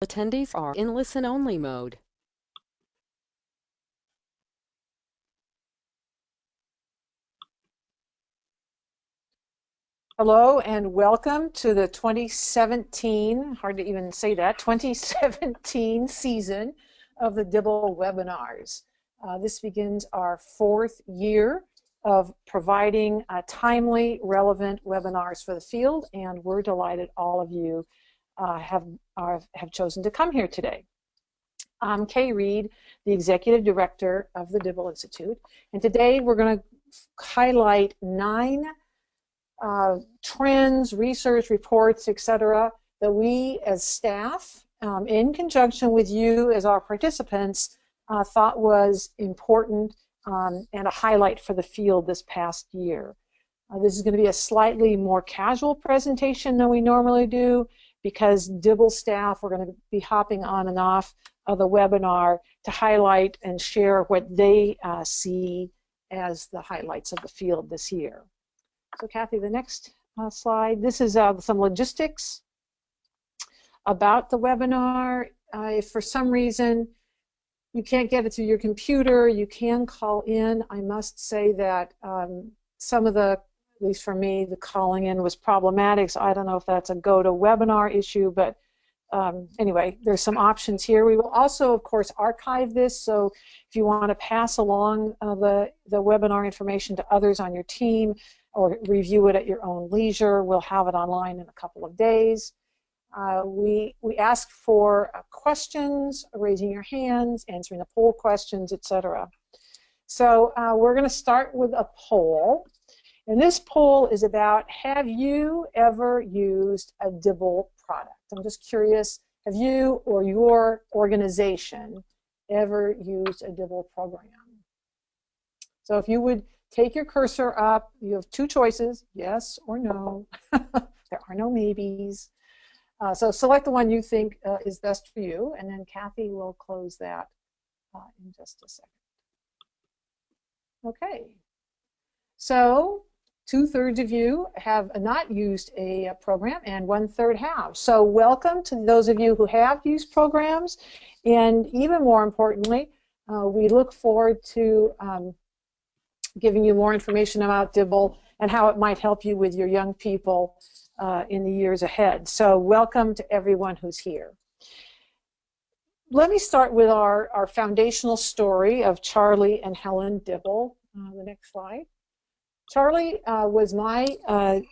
Attendees are in listen-only mode. Hello and welcome to the 2017, hard to even say that, 2017 season of the Dibble webinars. This begins our 4th year of providing timely, relevant webinars for the field, and we're delighted all of you have chosen to come here today. I'm Kay Reed, the Executive Director of the Dibble Institute, and today we're going to highlight 9 trends, research, reports, etc., that we as staff, in conjunction with you as our participants, thought was important and a highlight for the field this past year. This is going to be a slightly more casual presentation than we normally do because Dibble staff are going to be hopping on and off of the webinar to highlight and share what they see as the highlights of the field this year. So Kathy, the next slide. This is some logistics about the webinar. If for some reason you can't get it through your computer, you can call in. I must say that some of the, at least for me, the calling in was problematic, so I don't know if that's a GoToWebinar issue, but anyway, there's some options here. We will also, of course, archive this, so if you want to pass along the webinar information to others on your team, or review it at your own leisure. We'll have it online in a couple of days. We ask for questions, raising your hands, answering the poll questions, etc. So we're going to start with a poll. And this poll is about, have you ever used a Dibble product? I'm just curious, have you or your organization ever used a Dibble program? So if you would take your cursor up. You have 2 choices, yes or no. There are no maybes. So select the one you think is best for you, and then Kathy will close that in just a second. Okay. So 2/3 of you have not used a program, and 1/3 have. So welcome to those of you who have used programs, and even more importantly, we look forward to giving you more information about Dibble and how it might help you with your young people in the years ahead. So welcome to everyone who's here. Let me start with our foundational story of Charlie and Helen Dibble. The next slide. Charlie was my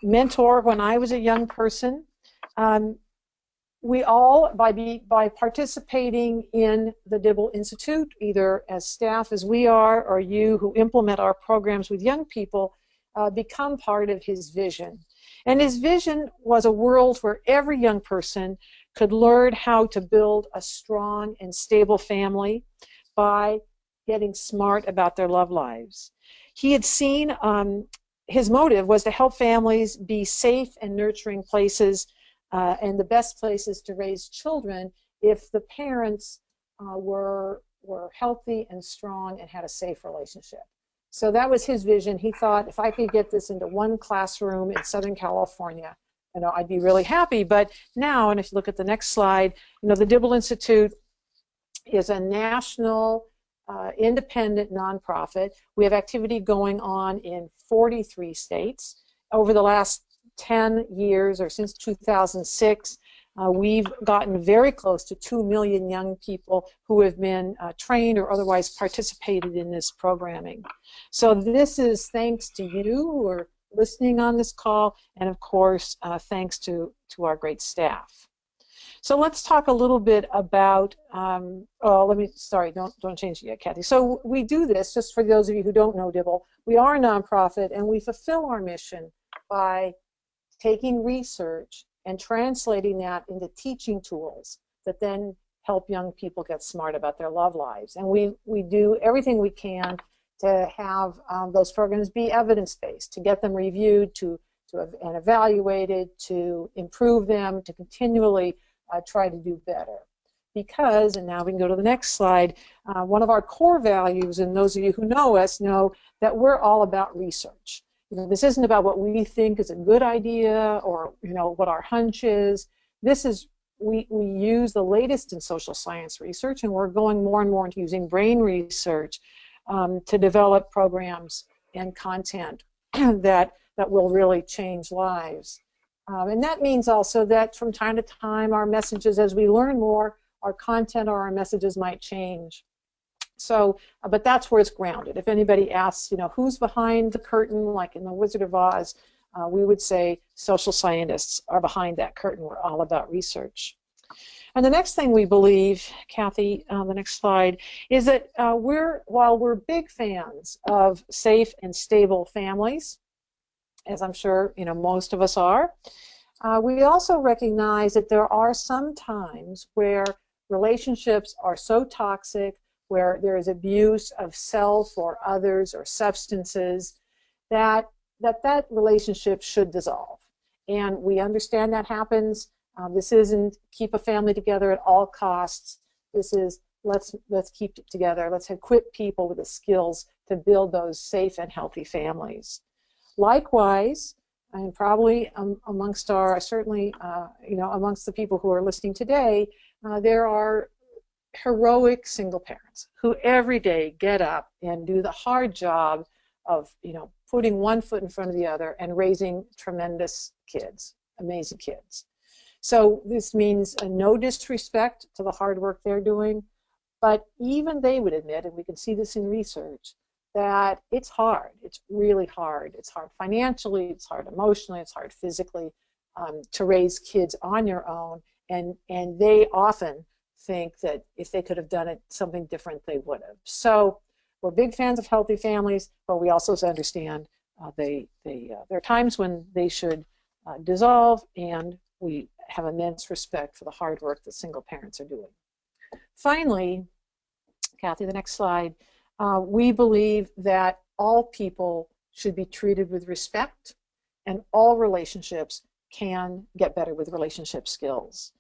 mentor when I was a young person. We all, by participating in the Dibble Institute, either as staff as we are, or you who implement our programs with young people, become part of his vision. And his vision was a world where every young person could learn how to build a strong and stable family by getting smart about their love lives. He had seen, his motive was to help families be safe and nurturing places and the best places to raise children if the parents were healthy and strong and had a safe relationship. So that was his vision. He thought, if I could get this into one classroom in Southern California, I'd be really happy. But now, and if you look at the next slide, the Dibble Institute is a national independent nonprofit. We have activity going on in 43 states. Over the last 10 years, or since 2006, we've gotten very close to 2 million young people who have been trained or otherwise participated in this programming. So this is thanks to you who are listening on this call, and of course thanks to our great staff. So let's talk a little bit about, don't change it yet, Kathy. So we do this, just for those of you who don't know Dibble, we are a nonprofit and we fulfill our mission by taking research and translating that into teaching tools that then help young people get smart about their love lives. And we do everything we can to have those programs be evidence-based, to get them reviewed, and evaluated, to improve them, to continually try to do better. Because, and now we can go to the next slide, one of our core values, and those of you who know us know that we're all about research. This isn't about what we think is a good idea or what our hunch is. This is we use the latest in social science research, and we're going more and more into using brain research to develop programs and content that will really change lives. And that means also that from time to time, our messages, as we learn more, our content or our messages might change. So, but that's where it's grounded. If anybody asks, you know, who's behind the curtain, like in The Wizard of Oz, we would say social scientists are behind that curtain. We're all about research. And the next thing we believe, Kathy, the next slide, is that while we're big fans of safe and stable families, as I'm sure you know most of us are, we also recognize that there are some times where relationships are so toxic, where there is abuse of self or others or substances, that relationship should dissolve. And we understand that happens. This isn't keep a family together at all costs. This is let's keep it together. Let's equip people with the skills to build those safe and healthy families. Likewise, and probably amongst our, certainly, you know, amongst the people who are listening today, there are heroic single parents who every day get up and do the hard job of, you know, putting one foot in front of the other and raising tremendous kids, amazing kids. So this means no disrespect to the hard work they're doing, but even they would admit, and we can see this in research, that it's hard. It's really hard. It's hard financially, it's hard emotionally, it's hard physically to raise kids on your own, and they often think that if they could have done it something different, they would have. So we're big fans of healthy families, but we also understand there are times when they should dissolve, and we have immense respect for the hard work that single parents are doing. Finally, Kathy, the next slide, we believe that all people should be treated with respect, and all relationships can get better with relationship skills.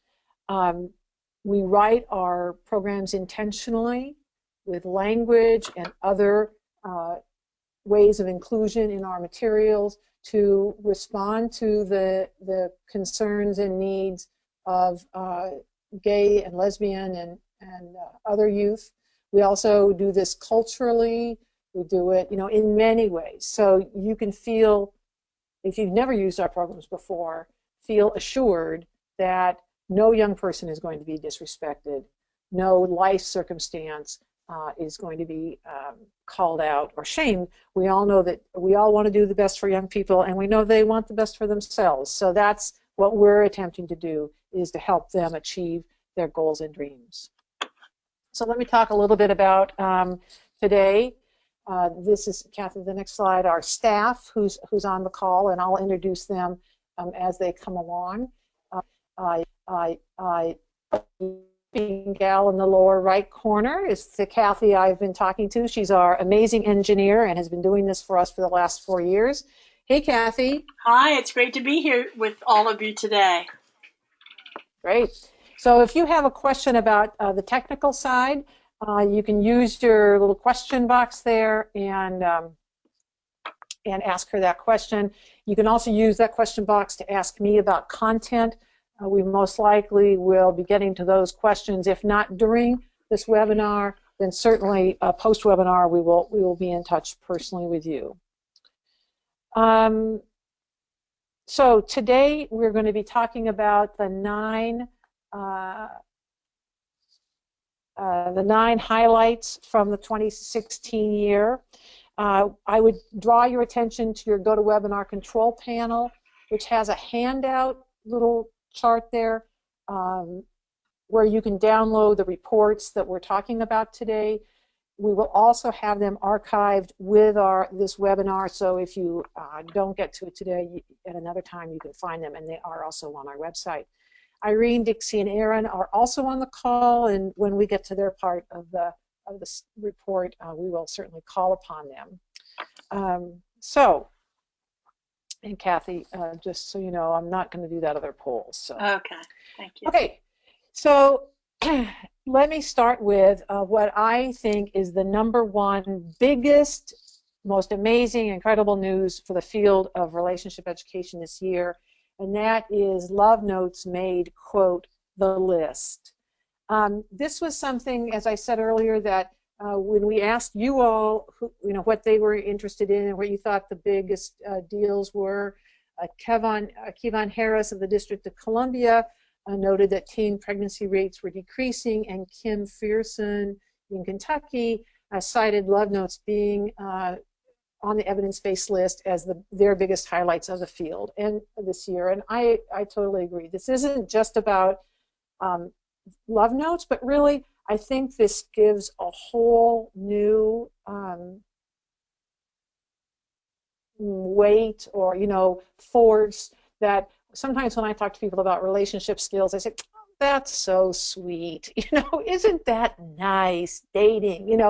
We write our programs intentionally with language and other ways of inclusion in our materials to respond to the concerns and needs of gay and lesbian and other youth. We also do this culturally. We do it, you know, in many ways. So you can feel, if you've never used our programs before, feel assured that no young person is going to be disrespected. No life circumstance is going to be called out or shamed. We all know that we all want to do the best for young people, and we know they want the best for themselves. So that's what we're attempting to do, is to help them achieve their goals and dreams. So let me talk a little bit about today. This is, Kathy, the next slide, our staff who's on the call, and I'll introduce them as they come along. Big gal in the lower right corner is the Kathy I've been talking to. She's our amazing engineer and has been doing this for us for the last 4 years. Hey, Kathy. Hi, it's great to be here with all of you today. Great. So if you have a question about the technical side, you can use your little question box there and ask her that question. You can also use that question box to ask me about content. We most likely will be getting to those questions. If not during this webinar, then certainly post-webinar we will be in touch personally with you. So today we're going to be talking about the nine highlights from the 2016 year. I would draw your attention to your GoToWebinar control panel, which has a handout little chart there where you can download the reports that we're talking about today. We will also have them archived with this webinar, so if you don't get to it today, at another time you can find them, and they are also on our website. Irene, Dixie, and Aaron are also on the call, and when we get to their part of the report, we will certainly call upon them. And Kathy, just so you know, I'm not going to do that other poll. So. Okay, thank you. Okay, so let me start with what I think is the #1 biggest, most amazing, incredible news for the field of relationship education this year, and that is Love Notes made, quote, the list. This was something, as I said earlier, that when we asked you all, what they were interested in and what you thought the biggest deals were, Kevon Harris of the District of Columbia noted that teen pregnancy rates were decreasing, and Kim Fearson in Kentucky cited love notes being on the evidence-based list as their biggest highlights of the field and this year. And I totally agree. This isn't just about love notes, but really I think this gives a whole new weight or force that sometimes when I talk to people about relationship skills, I say, oh, that's so sweet, isn't that nice, dating,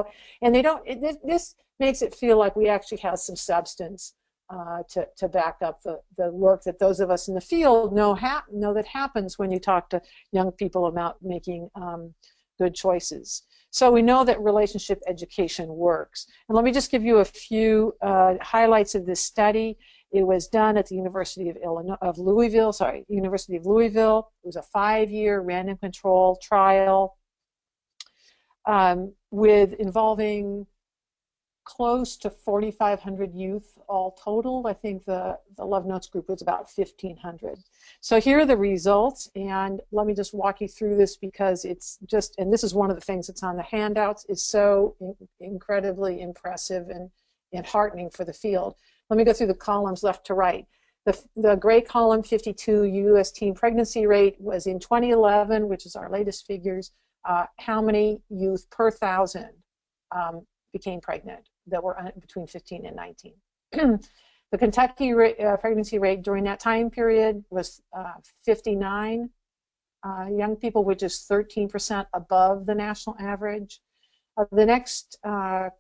and they don't, this makes it feel like we actually have some substance to back up the work that those of us in the field know that happens when you talk to young people about making good choices. So we know that relationship education works. And let me just give you a few highlights of this study. It was done at the University of Louisville. It was a 5-year random control trial involving close to 4,500 youth all total. I think the Love Notes group was about 1,500. So here are the results, and let me just walk you through this because it's just, and this is one of the things that's on the handouts, is so incredibly impressive and heartening for the field. Let me go through the columns left to right. The gray column, 52 U.S. teen pregnancy rate, was in 2011, which is our latest figures, how many youth per 1,000 became pregnant that were between 15 and 19. The Kentucky pregnancy rate during that time period was 59 young people, which is 13% above the national average. The next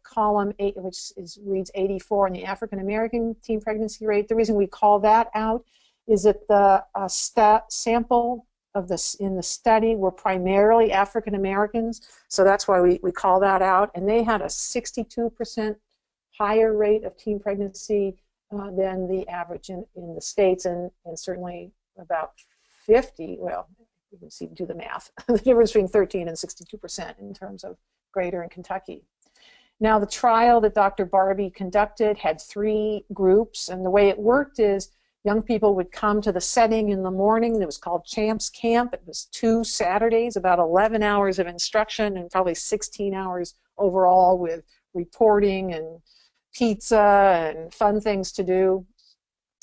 column, which reads 84, in the African American teen pregnancy rate. The reason we call that out is that the sample in the study were primarily African Americans, so that's why we call that out. And they had a 62% higher rate of teen pregnancy than the average in the states, and certainly about 50. Well, you can see, do the math. The difference between 13 and 62% in terms of greater in Kentucky. Now, the trial that Dr. Barbie conducted had 3 groups, and the way it worked is young people would come to the setting in the morning. It was called Champs Camp. It was 2 Saturdays, about 11 hours of instruction and probably 16 hours overall with reporting and pizza and fun things to do.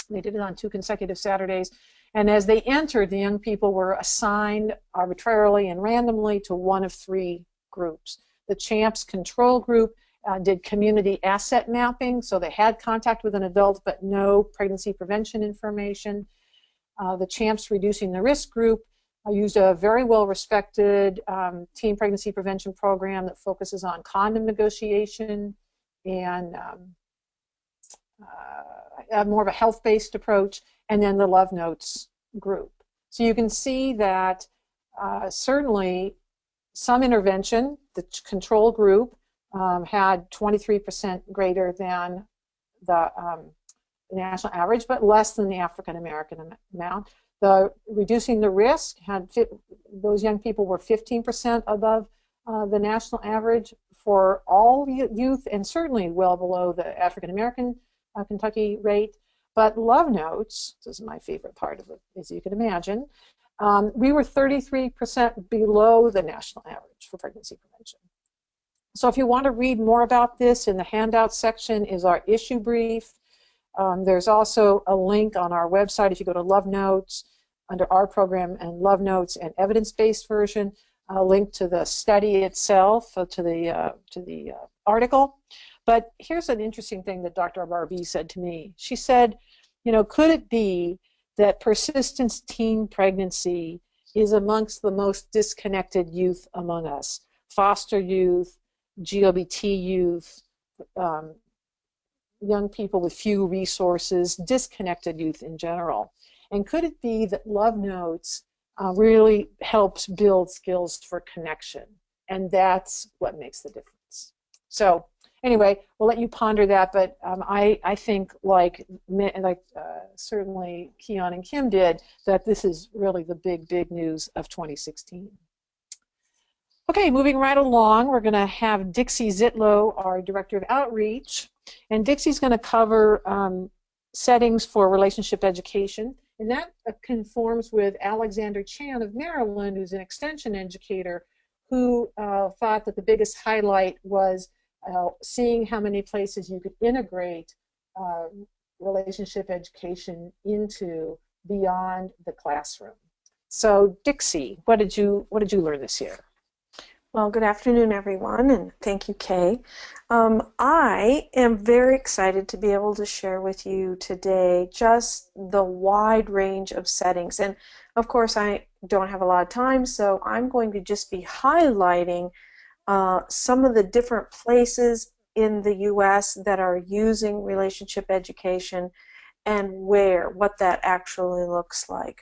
They did it on 2 consecutive Saturdays. And as they entered, the young people were assigned arbitrarily and randomly to one of 3 groups. The Champs control group did community asset mapping, so they had contact with an adult but no pregnancy prevention information. The Champs reducing the risk group used a very well-respected teen pregnancy prevention program that focuses on condom negotiation and more of a health-based approach, and then the Love Notes group. So you can see that certainly some intervention. The control group had 23% greater than the national average, but less than the African American amount. The reducing the risk those young people were 15% above the national average for all youth, and certainly well below the African American Kentucky rate. But Love Notes, this is my favorite part of it, as you can imagine, we were 33% below the national average for pregnancy prevention. So if you want to read more about this, in the handout section is our issue brief. There's also a link on our website. If you go to Love Notes, under our program and Love Notes and evidence-based version, a link to the study itself, to the article. But here's an interesting thing that Dr. Barbie said to me. She said, could it be that persistent teen pregnancy is amongst the most disconnected youth among us? Foster youth, GLBT youth, young people with few resources, disconnected youth in general. And could it be that Love Notes really helps build skills for connection? And that's what makes the difference. So anyway, we'll let you ponder that. But I think certainly Keon and Kim did, that this is really the big news of 2016. Okay, moving right along, we're going to have Dixie Zitlow, our Director of Outreach. And Dixie's going to cover settings for relationship education. And that conforms with Alexander Chan of Maryland, who's an extension educator, who thought that the biggest highlight was seeing how many places you could integrate relationship education into beyond the classroom. So Dixie, what did you learn this year? Well, good afternoon, everyone, and thank you, Kay. I am very excited to be able to share with you today just the wide range of settings. And of course, I don't have a lot of time, so I'm going to just be highlighting some of the different places in the U.S. that are using relationship education and what that actually looks like.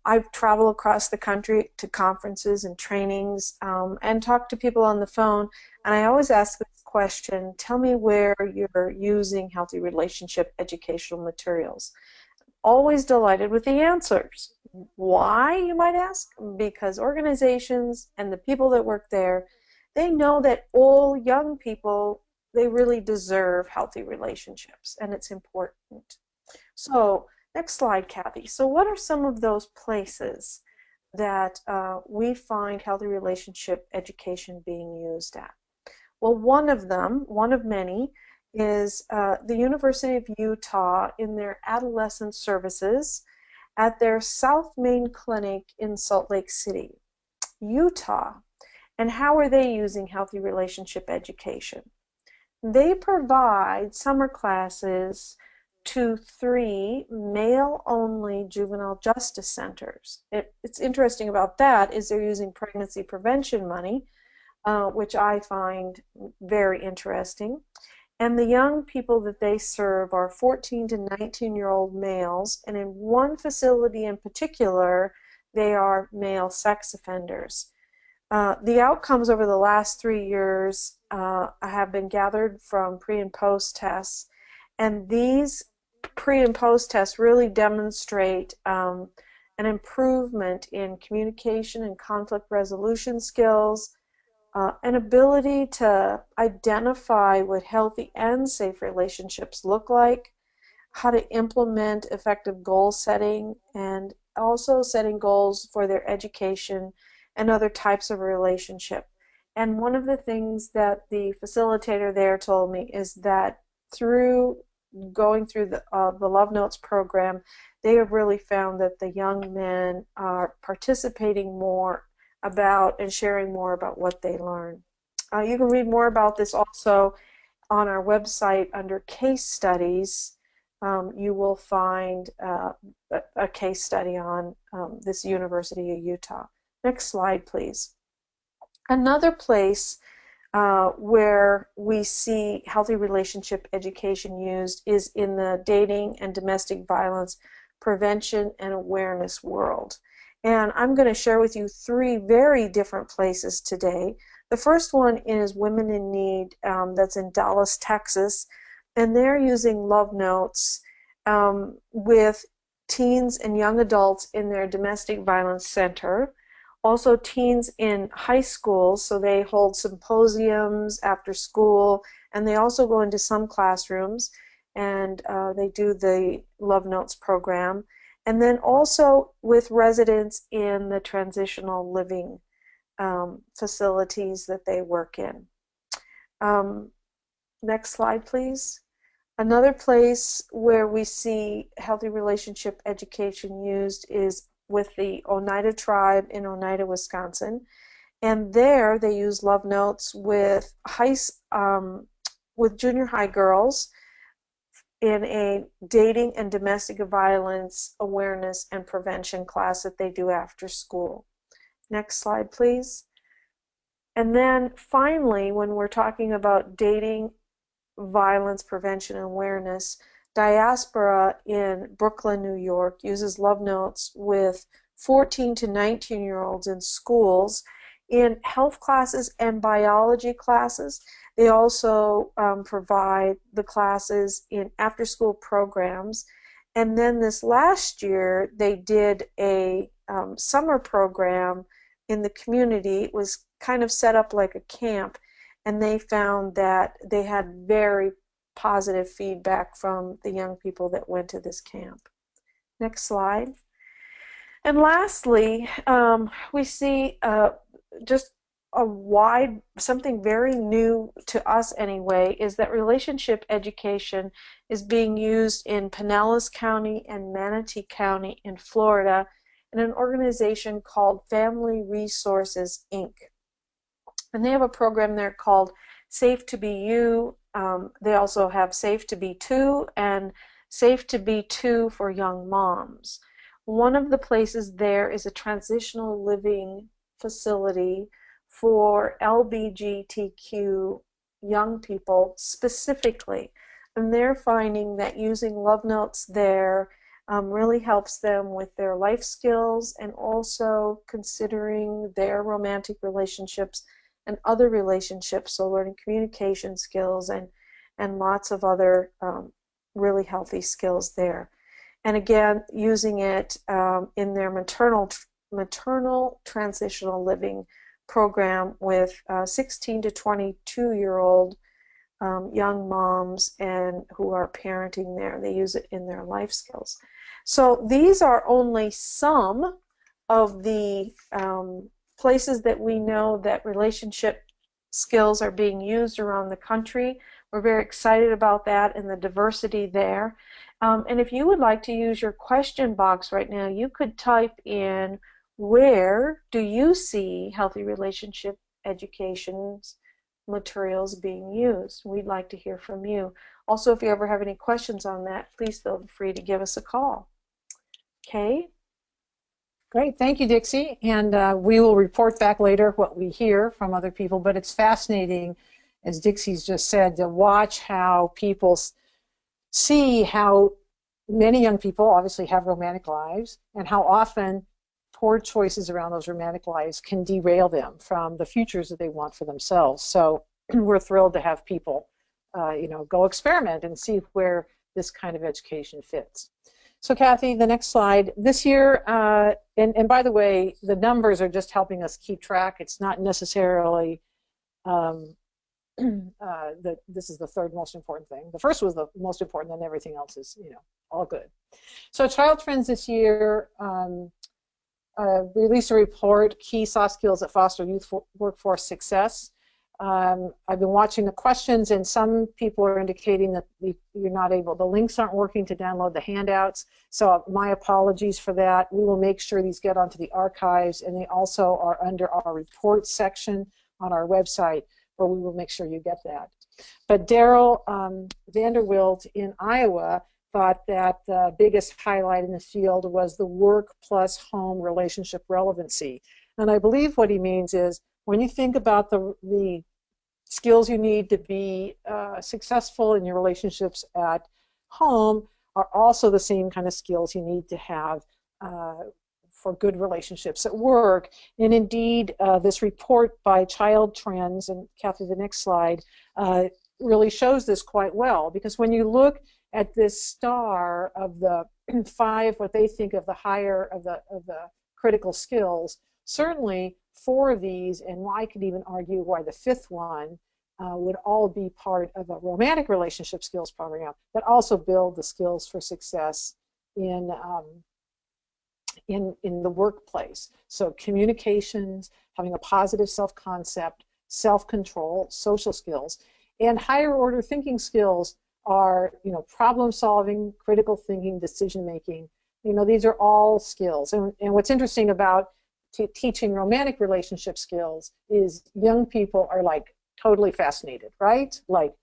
I've traveled across the country to conferences and trainings and talked to people on the phone, and I always ask this question: tell me where you're using healthy relationship educational materials. Always delighted with the answers. Why, you might ask? Because organizations and the people that work there, they know that all young people, they really deserve healthy relationships, and it's important. So, next slide, Kathy. So what are some of those places that we find healthy relationship education being used at? Well, one of them, one of many, is the University of Utah in their adolescent services at their South Main Clinic in Salt Lake City, Utah. And how are they using healthy relationship education? They provide summer classes to 3 male-only juvenile justice centers. It's interesting about that is they're using pregnancy prevention money, which I find very interesting. And the young people that they serve are 14 to 19-year-old males, and in one facility in particular, they are male sex offenders. The outcomes over the last 3 years have been gathered from pre- and post-tests, and these pre- and post-tests really demonstrate an improvement in communication and conflict resolution skills, an ability to identify what healthy and safe relationships look like, how to implement effective goal setting, and also setting goals for their education and other types of relationship. And one of the things that the facilitator there told me is that through going through the Love Notes program, they have really found that the young men are participating more about and sharing more about what they learn. You can read more about this also on our website under case studies. You will find a case study on this University of Utah. Next slide, please. Another place where we see healthy relationship education used is in the dating and domestic violence prevention and awareness world. And I'm going to share with you 3 very different places today. The first one is Women in Need, that's in Dallas, Texas, and they're using Love Notes with teens and young adults in their domestic violence center. Also teens in high schools, so they hold symposiums after school, and they also go into some classrooms, and they do the Love Notes program. And then also with residents in the transitional living facilities that they work in. Next slide, please. Another place where we see healthy relationship education used is with the Oneida tribe in Oneida, Wisconsin. And there they use Love Notes with junior high girls in a dating and domestic violence awareness and prevention class that they do after school. Next slide, please. And then finally, when we're talking about dating, violence prevention and awareness, Diaspora in Brooklyn, New York uses Love Notes with 14 to 19-year-olds in schools, in health classes and biology classes. They also provide the classes in after-school programs. And then this last year, they did a summer program in the community. It was kind of set up like a camp, and they found that they had very positive feedback from the young people that went to this camp. Next slide. And lastly, we see just a wide, something very new to us anyway, is that relationship education is being used in Pinellas County and Manatee County in Florida in an organization called Family Resources, Inc. And they have a program there called Safe to Be You. They also have Safe to Be Two and Safe to Be Two for young moms. One of the places there is a transitional living facility for LGBTQ young people specifically. And they're finding that using love notes there really helps them with their life skills and also considering their romantic relationships and other relationships, so learning communication skills and lots of other really healthy skills there. And again, using it in their maternal transitional living program with 16 to 22-year-old young moms and who are parenting there. They use it in their life skills. So these are only some of the places that we know that relationship skills are being used around the country. We're very excited about that and the diversity there. And if you would like to use your question box right now, you could type in, where do you see healthy relationship education materials being used? We'd like to hear from you. Also, if you ever have any questions on that, please feel free to give us a call. Okay? Great, thank you, Dixie. And we will report back later what we hear from other people, but it's fascinating, as Dixie's just said, to watch how people see how many young people obviously have romantic lives and how often poor choices around those romantic lives can derail them from the futures that they want for themselves. So we're thrilled to have people go experiment and see where this kind of education fits. So Kathy, the next slide. This year, and by the way, the numbers are just helping us keep track. It's not necessarily this is the third most important thing. The first was the most important, and everything else is, all good. So Child Trends this year released a report, Key Soft Skills that Foster Youth Workforce Success. I've been watching the questions, and some people are indicating that you're not able, the links aren't working to download the handouts, so my apologies for that. We will make sure these get onto the archives, and they also are under our report section on our website, where we will make sure you get that. But Daryl Vanderwilt in Iowa thought that the biggest highlight in the field was the work plus home relationship relevancy. And I believe what he means is, when you think about the skills you need to be successful in your relationships at home are also the same kind of skills you need to have for good relationships at work. And indeed, this report by Child Trends, and Kathy, the next slide, really shows this quite well, because when you look at this star of the 5, what they think of the higher of the critical skills, certainly 4 of these, and I could even argue why the 5th one would all be part of a romantic relationship skills program that also build the skills for success in the workplace. So communications, having a positive self-concept, self-control, social skills, and higher order thinking skills are, problem solving, critical thinking, decision making. These are all skills. And what's interesting about teaching romantic relationship skills is young people are like totally fascinated, right? Like,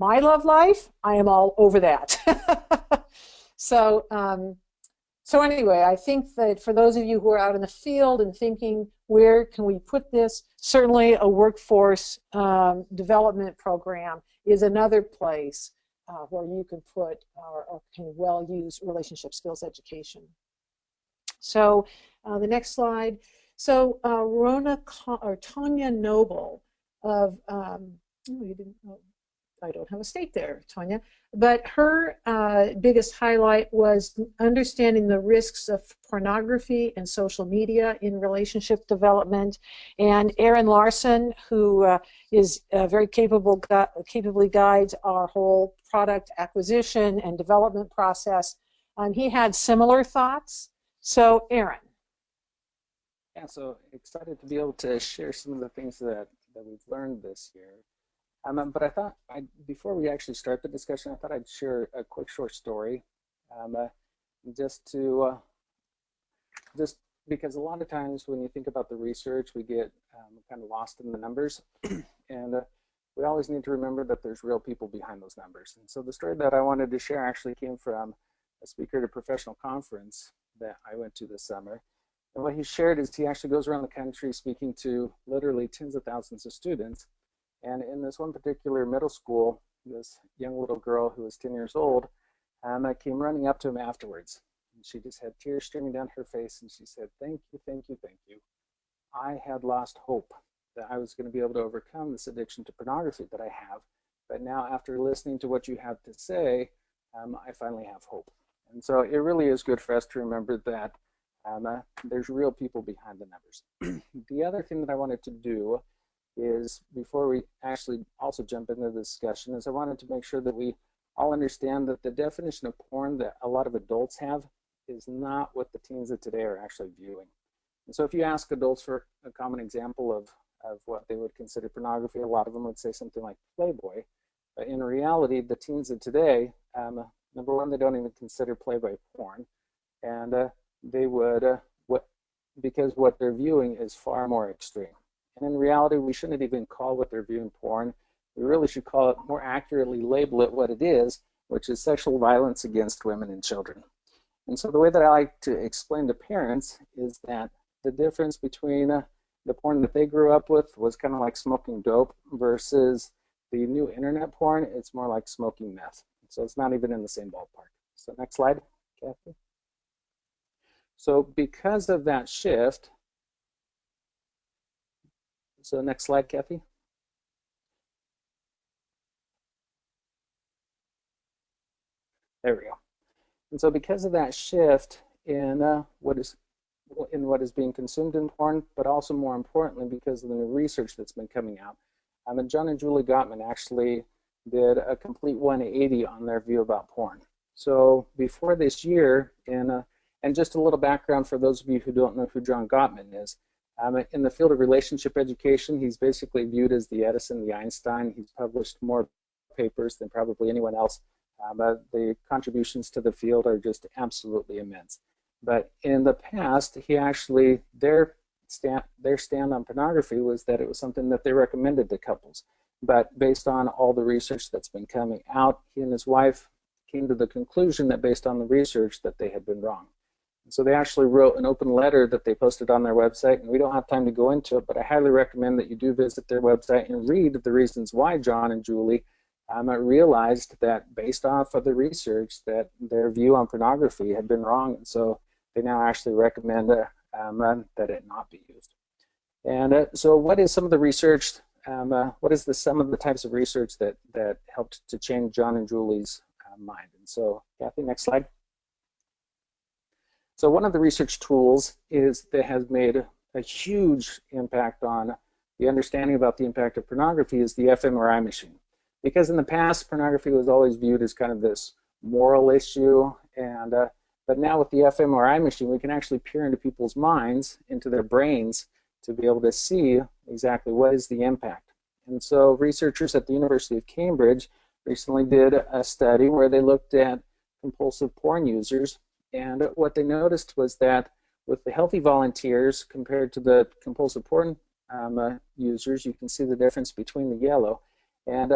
my love life, I am all over that. So anyway, I think that for those of you who are out in the field and thinking, where can we put this? Certainly a workforce development program is another place where you can put or can well use relationship skills education. So the next slide. So Tanya Noble of, I don't have a state there, Tanya, but her biggest highlight was understanding the risks of pornography and social media in relationship development. And Aaron Larson, who is very capably guides our whole product acquisition and development process, he had similar thoughts. So, Aaron. Yeah, so excited to be able to share some of the things that we've learned this year. But I thought, before we actually start the discussion, I thought I'd share a quick short story, just because a lot of times when you think about the research, we get kind of lost in the numbers, and we always need to remember that there's real people behind those numbers. And so the story that I wanted to share actually came from a speaker at a professional conference that I went to this summer. And what he shared is he actually goes around the country speaking to literally tens of thousands of students. And in this one particular middle school, this young little girl who was 10 years old came running up to him afterwards. And she just had tears streaming down her face, and she said, "Thank you, thank you, thank you. I had lost hope that I was going to be able to overcome this addiction to pornography that I have. But now, after listening to what you have to say, I finally have hope." And so it really is good for us to remember that there's real people behind the numbers. The other thing that I wanted to do is, before we actually also jump into the discussion, is I wanted to make sure that we all understand that the definition of porn that a lot of adults have is not what the teens of today are actually viewing. And so if you ask adults for a common example of what they would consider pornography, a lot of them would say something like Playboy. But in reality, the teens of today, number one, they don't even consider Playboy porn. And they would, because what they're viewing is far more extreme. And in reality, we shouldn't even call what they're viewing porn. We really should call it, more accurately label it what it is, which is sexual violence against women and children. And so the way that I like to explain to parents is that the difference between the porn that they grew up with was kind of like smoking dope versus the new internet porn. It's more like smoking meth. So it's not even in the same ballpark. So next slide, Kathy. So because of that shift, so next slide, Kathy. There we go. And so because of that shift in what is being consumed in porn, but also more importantly because of the new research that's been coming out, and John and Julie Gottman actually did a complete 180 on their view about porn. So before this year, and just a little background for those of you who don't know who John Gottman is, in the field of relationship education, he's basically viewed as the Edison, the Einstein. He's published more papers than probably anyone else. The contributions to the field are just absolutely immense. But in the past, he actually, their stand on pornography was that it was something that they recommended to couples. But based on all the research that's been coming out, he and his wife came to the conclusion that based on the research that they had been wrong. So they actually wrote an open letter that they posted on their website, and we don't have time to go into it, but I highly recommend that you do visit their website and read the reasons why John and Julie realized that based off of the research that their view on pornography had been wrong, and so they now actually recommend that it not be used. And so what is some of the research, what is some of the types of research that helped to change John and Julie's mind? And so, Kathy, next slide. So one of the research tools that has made a huge impact on the understanding about the impact of pornography is the fMRI machine. Because in the past, pornography was always viewed as kind of this moral issue, and but now with the fMRI machine, we can actually peer into people's minds, into their brains, to be able to see exactly what is the impact. And so researchers at the University of Cambridge recently did a study where they looked at compulsive porn users, and what they noticed was that with the healthy volunteers compared to the compulsive porn users, you can see the difference between the yellow. And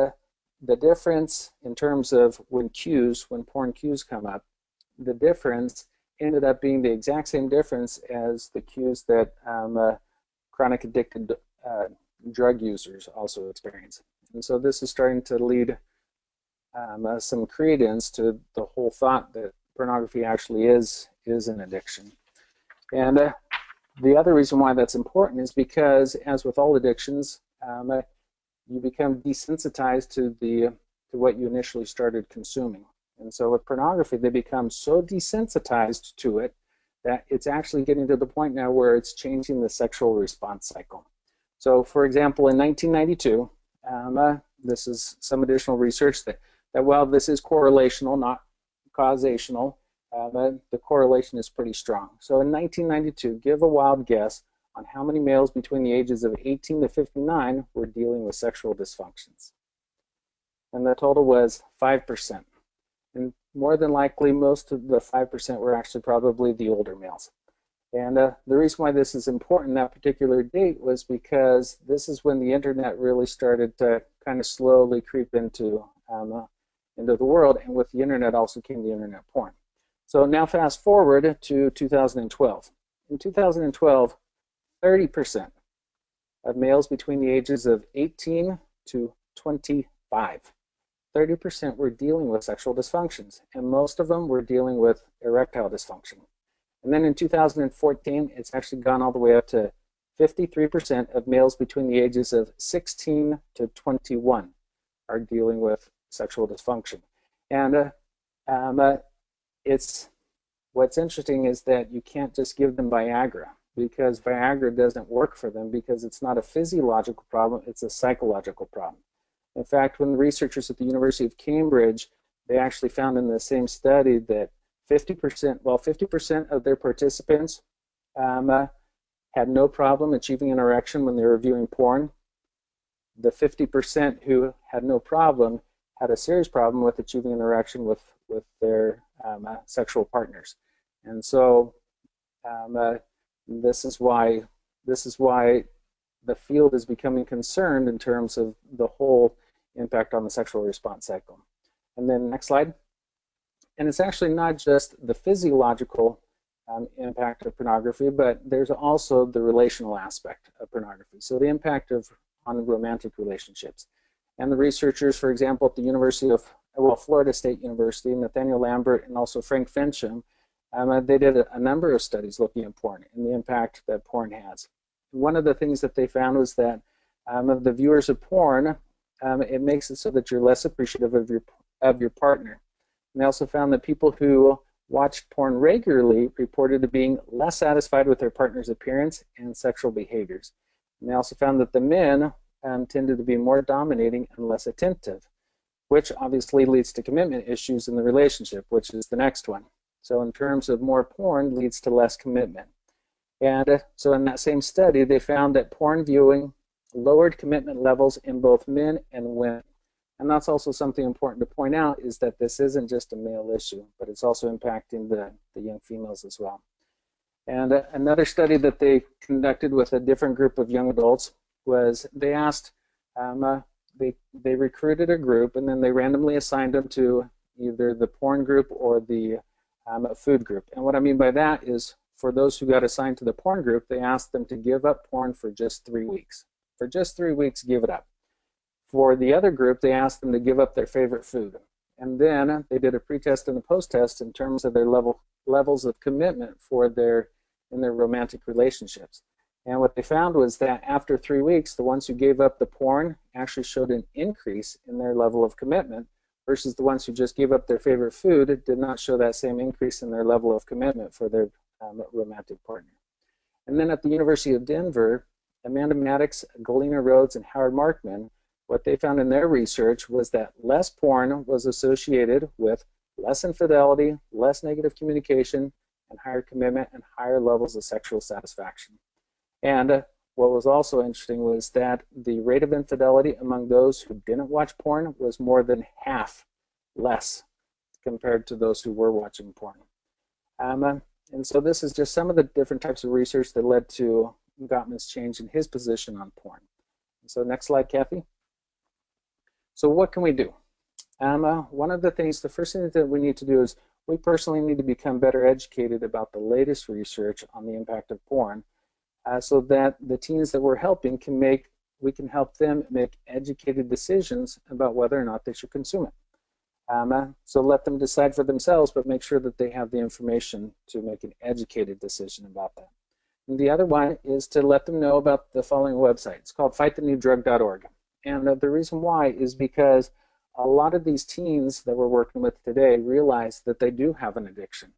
the difference in terms of when porn cues come up, the difference ended up being the exact same difference as the cues that chronic addicted drug users also experience. And so this is starting to lead some credence to the whole thought that pornography actually is an addiction. And the other reason why that's important is because, as with all addictions, you become desensitized to what you initially started consuming. And so with pornography, they become so desensitized to it that it's actually getting to the point now where it's changing the sexual response cycle. So, for example, in 1992, this is some additional research that while this is correlational, not causational, the correlation is pretty strong. So in 1992, give a wild guess on how many males between the ages of 18 to 59 were dealing with sexual dysfunctions. And the total was 5%. And more than likely, most of the 5% were actually probably the older males. And the reason why this is important, that particular date, was because this is when the internet really started to kind of slowly creep into the world, and with the internet also came the internet porn. So now fast forward to 2012. In 2012, 30% of males between the ages of 18 to 25, 30% were dealing with sexual dysfunctions, and most of them were dealing with erectile dysfunction. And then in 2014, it's actually gone all the way up to 53% of males between the ages of 16 to 21 are dealing with sexual dysfunction. And what's interesting is that you can't just give them Viagra, because Viagra doesn't work for them, because it's not a physiological problem, it's a psychological problem. In fact, when the researchers at the University of Cambridge, they actually found in the same study that 50% of their participants had no problem achieving an erection when they were viewing porn. The 50% who had no problem had a serious problem with achieving an erection with their sexual partners. And so this is why the field is becoming concerned in terms of the whole impact on the sexual response cycle. And then next slide. And it's actually not just the physiological impact of pornography, but there's also the relational aspect of pornography. So the impact on romantic relationships. And the researchers, for example, at the University of, Florida State University, Nathaniel Lambert and also Frank Fincham, they did a number of studies looking at porn and the impact that porn has. One of the things that they found was that of the viewers of porn, it makes it so that you're less appreciative of your partner. And they also found that people who watched porn regularly reported to being less satisfied with their partner's appearance and sexual behaviors. And they also found that the men tended to be more dominating and less attentive, which obviously leads to commitment issues in the relationship, which is the next one. So in terms of more porn leads to less commitment. And so in that same study, they found that porn viewing lowered commitment levels in both men and women. And that's also something important to point out, is that this isn't just a male issue, but it's also impacting the young females as well. And another study that they conducted with a different group of young adults was they asked, they recruited a group, and then they randomly assigned them to either the porn group or the food group. And what I mean by that is, for those who got assigned to the porn group, they asked them to give up porn for just 3 weeks. For just 3 weeks, give it up. For the other group, they asked them to give up their favorite food. And then they did a pre-test and a post-test in terms of their levels of commitment in their romantic relationships. And what they found was that after 3 weeks, the ones who gave up the porn actually showed an increase in their level of commitment, versus the ones who just gave up their favorite food did not show that same increase in their level of commitment for their romantic partner. And then at the University of Denver, Amanda Maddox, Galena Rhodes, and Howard Markman, what they found in their research was that less porn was associated with less infidelity, less negative communication, and higher commitment and higher levels of sexual satisfaction. And what was also interesting was that the rate of infidelity among those who didn't watch porn was more than half less compared to those who were watching porn. And so this is just some of the different types of research that led to Gottman's change in his position on porn. So next slide, Kathy. So what can we do? One of the things, the first thing that we need to do is we personally need to become better educated about the latest research on the impact of porn, so that the teens that we're helping we can help them make educated decisions about whether or not they should consume it. So let them decide for themselves, but make sure that they have the information to make an educated decision about that. And the other one is to let them know about the following website. It's called fightthenewdrug.org. And the reason why is because a lot of these teens that we're working with today realize that they do have an addiction.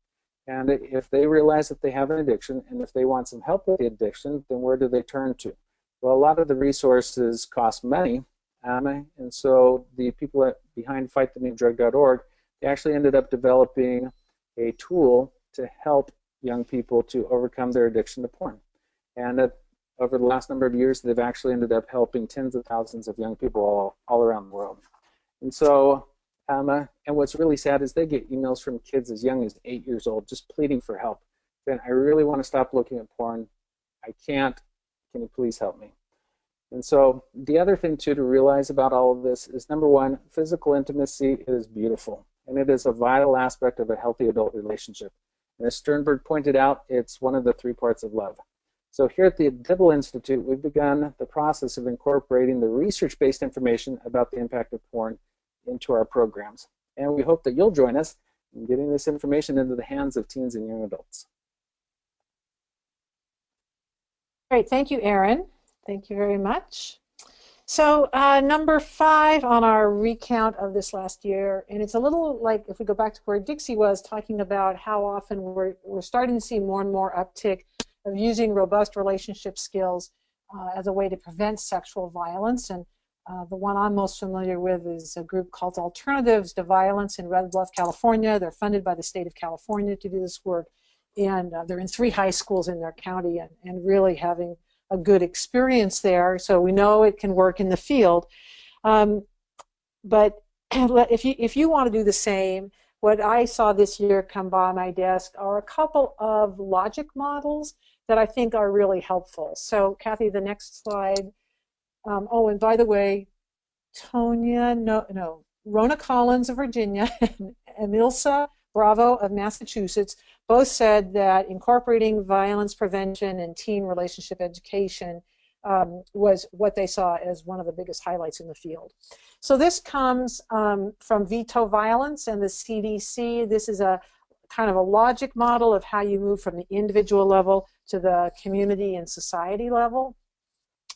And if they realize that they have an addiction, and if they want some help with the addiction, then where do they turn to? Well, a lot of the resources cost money, and so the people behind fightthenewdrug.org, they actually ended up developing a tool to help young people to overcome their addiction to porn. And over the last number of years, they've actually ended up helping tens of thousands of young people all around the world. And so, and what's really sad is they get emails from kids as young as 8 years old just pleading for help. Saying, I really want to stop looking at porn. I can't. Can you please help me? And so the other thing, too, to realize about all of this is, number one, physical intimacy is beautiful, and it is a vital aspect of a healthy adult relationship. And as Sternberg pointed out, it's one of the 3 parts of love. So here at the Dibble Institute, we've begun the process of incorporating the research-based information about the impact of porn into our programs. And we hope that you'll join us in getting this information into the hands of teens and young adults. Great, thank you, Aaron. Thank you very much. So number 5 on our recount of this last year, and it's a little like if we go back to where Dixie was talking about how often we're starting to see more and more uptick of using robust relationship skills as a way to prevent sexual violence. And the one I'm most familiar with is a group called Alternatives to Violence in Red Bluff, California. They're funded by the state of California to do this work. And they're in 3 high schools in their county and really having a good experience there. So we know it can work in the field. But if you want to do the same, what I saw this year come by my desk are a couple of logic models that I think are really helpful. So Kathy, the next slide. Oh, and by the way, Rona Collins of Virginia and Emilsa Bravo of Massachusetts both said that incorporating violence prevention and teen relationship education was what they saw as one of the biggest highlights in the field. So this comes from Veto Violence and the CDC. This is a kind of a logic model of how you move from the individual level to the community and society level.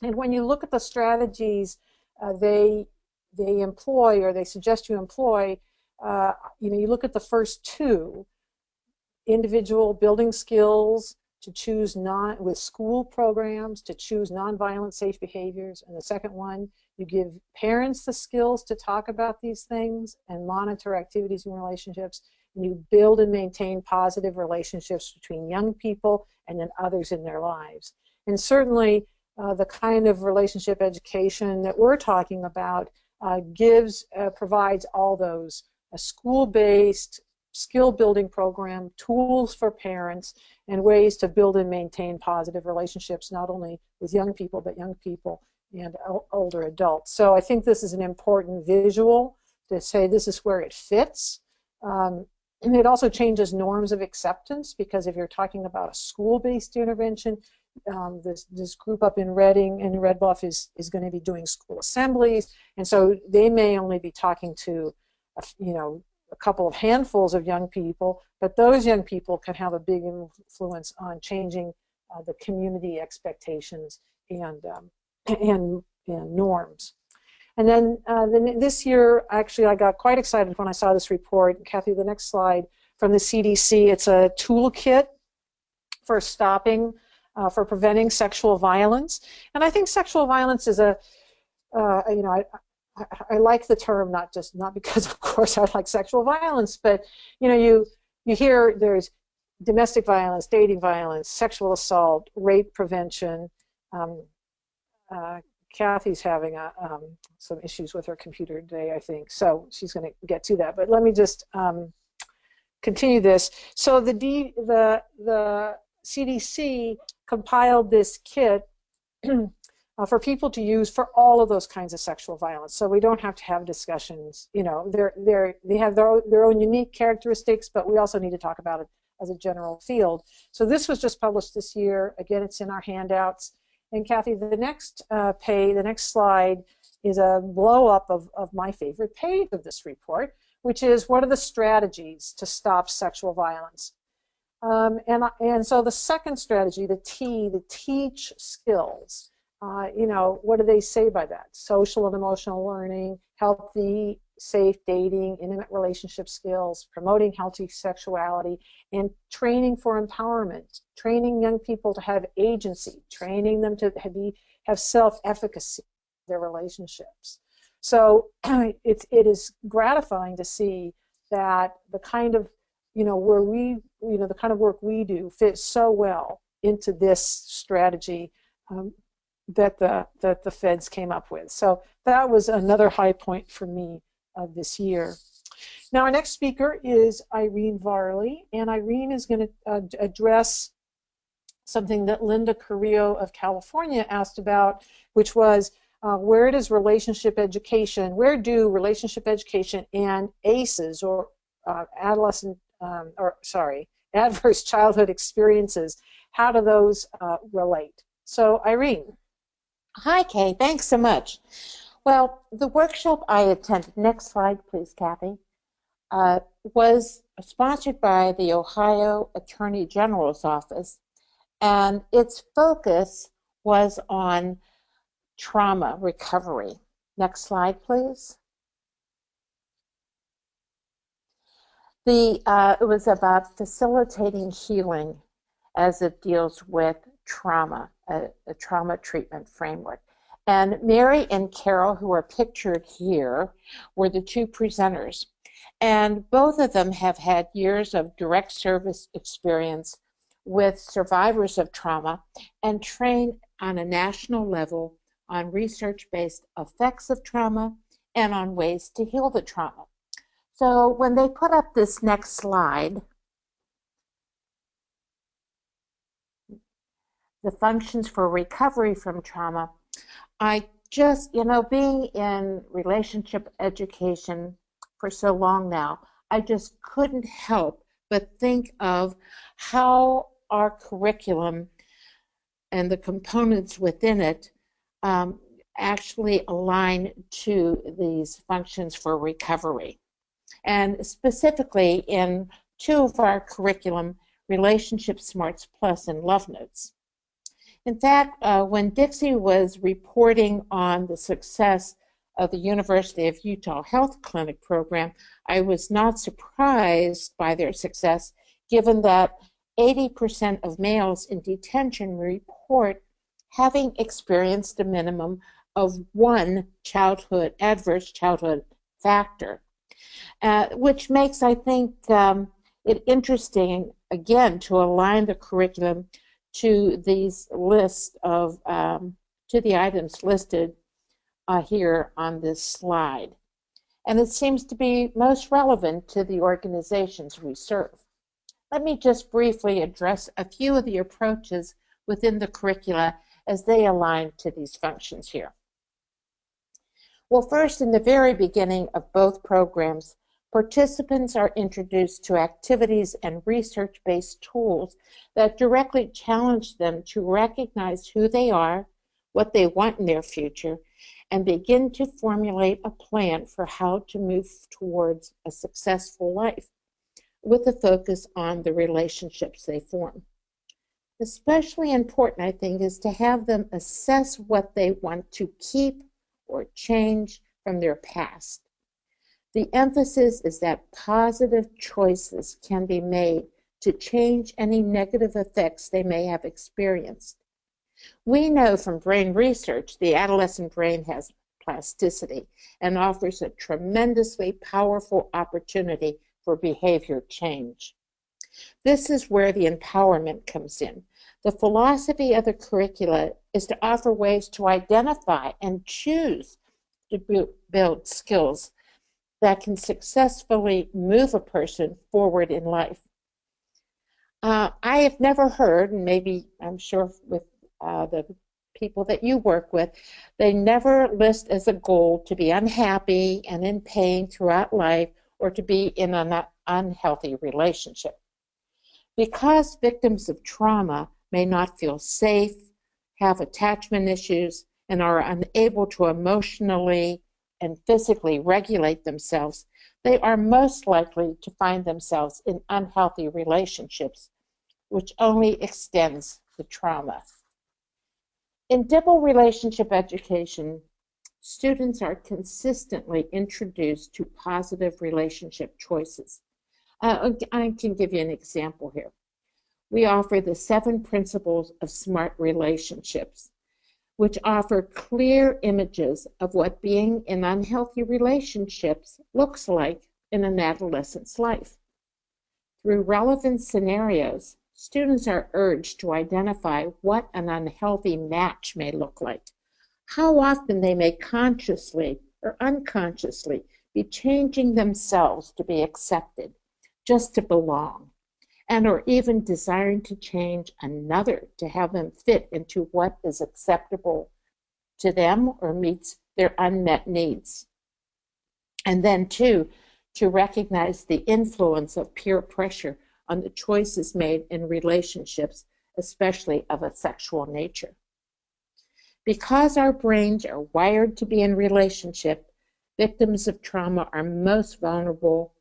And when you look at the strategies they employ, or they suggest you employ, you look at the first 2, individual building skills to choose with school programs to choose nonviolent safe behaviors, and the second one, you give parents the skills to talk about these things and monitor activities and relationships, and you build and maintain positive relationships between young people and then others in their lives. And certainly the kind of relationship education that we're talking about provides all those: a school-based skill-building program, tools for parents, and ways to build and maintain positive relationships, not only with young people, but young people and older adults. So I think this is an important visual to say this is where it fits. And it also changes norms of acceptance, because if you're talking about a school-based intervention, this group up in Reading and Red Bluff is going to be doing school assemblies, and so they may only be talking to a couple of handfuls of young people, but those young people can have a big influence on changing the community expectations and norms. And then this year, actually, I got quite excited when I saw this report. Kathy, the next slide, from the CDC. It's a toolkit for for preventing sexual violence. And I think sexual violence is I like the term, not because, of course, I like sexual violence, but you hear there's domestic violence, dating violence, sexual assault, rape prevention. Kathy's having some issues with her computer today, I think, so she's going to get to that. But let me just continue this. So the CDC compiled this kit for people to use for all of those kinds of sexual violence. So we don't have to have discussions. They have their own unique characteristics, but we also need to talk about it as a general field. So this was just published this year. Again, it's in our handouts. And Kathy, the next the next slide is a blow-up of my favorite page of this report, which is what are the strategies to stop sexual violence? And so the second strategy, the T, the teach skills. What do they say by that? Social and emotional learning, healthy, safe dating, intimate relationship skills, promoting healthy sexuality, and training for empowerment, training young people to have agency, training them to have self-efficacy in their relationships. So it is gratifying to see that the kind of the kind of work we do fits so well into this strategy that the feds came up with. So that was another high point for me of this year. Now our next speaker is Irene Varley, and Irene is going to address something that Linda Carrillo of California asked about, which was where do relationship education and ACEs, or adverse childhood experiences, how do those relate? So Irene. Hi, Kay. Thanks so much. Well, the workshop I attended, next slide, please, Kathy, was sponsored by the Ohio Attorney General's Office, and its focus was on trauma recovery. Next slide, please. It was about facilitating healing as it deals with trauma, a trauma treatment framework. And Mary and Carol, who are pictured here, were the two presenters. And both of them have had years of direct service experience with survivors of trauma and trained on a national level on research-based effects of trauma and on ways to heal the trauma. So when they put up this next slide, the functions for recovery from trauma, I just, being in relationship education for so long now, I just couldn't help but think of how our curriculum and the components within it actually align to these functions for recovery. And specifically in two of our curriculum, Relationship Smarts Plus and Love Notes. In fact, when Dixie was reporting on the success of the University of Utah Health Clinic program, I was not surprised by their success, given that 80% of males in detention report having experienced a minimum of one adverse childhood factor, which makes, I think, it interesting, again, to align the curriculum to these lists of, to the items listed here on this slide. And it seems to be most relevant to the organizations we serve. Let me just briefly address a few of the approaches within the curricula as they align to these functions here. Well, first, in the very beginning of both programs, participants are introduced to activities and research-based tools that directly challenge them to recognize who they are, what they want in their future, and begin to formulate a plan for how to move towards a successful life, with a focus on the relationships they form. Especially important, I think, is to have them assess what they want to keep or change from their past. The emphasis is that positive choices can be made to change any negative effects they may have experienced. We know from brain research the adolescent brain has plasticity and offers a tremendously powerful opportunity for behavior change. This is where the empowerment comes in. The philosophy of the curricula is to offer ways to identify and choose to build skills that can successfully move a person forward in life. I have never heard, and maybe I'm sure with the people that you work with, they never list as a goal to be unhappy and in pain throughout life or to be in an unhealthy relationship. Because victims of trauma may not feel safe, have attachment issues, and are unable to emotionally and physically regulate themselves, they are most likely to find themselves in unhealthy relationships which only extends the trauma. In Dibble relationship education, students are consistently introduced to positive relationship choices. I can give you an example here. We offer the 7 principles of smart relationships, which offer clear images of what being in unhealthy relationships looks like in an adolescent's life. Through relevant scenarios, students are urged to identify what an unhealthy match may look like, how often they may consciously or unconsciously be changing themselves to be accepted, just to belong, and or even desiring to change another to have them fit into what is acceptable to them or meets their unmet needs. And then, too, to recognize the influence of peer pressure on the choices made in relationships, especially of a sexual nature. Because our brains are wired to be in relationship, victims of trauma are most vulnerable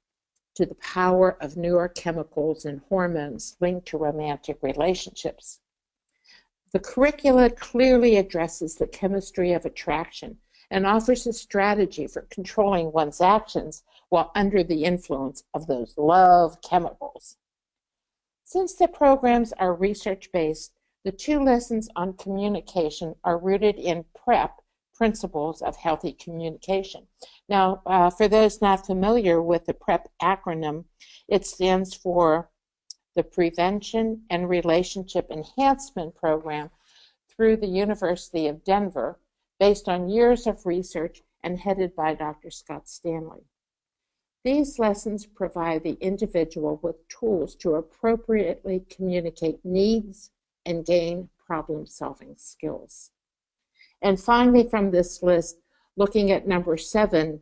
to the power of neurochemicals and hormones linked to romantic relationships. The curricula clearly addresses the chemistry of attraction and offers a strategy for controlling one's actions while under the influence of those love chemicals. Since the programs are research-based, the 2 lessons on communication are rooted in PrEP, Principles of Healthy Communication. Now, for those not familiar with the PrEP acronym, it stands for the Prevention and Relationship Enhancement Program through the University of Denver, based on years of research and headed by Dr. Scott Stanley. These lessons provide the individual with tools to appropriately communicate needs and gain problem-solving skills. And finally, from this list, looking at number 7,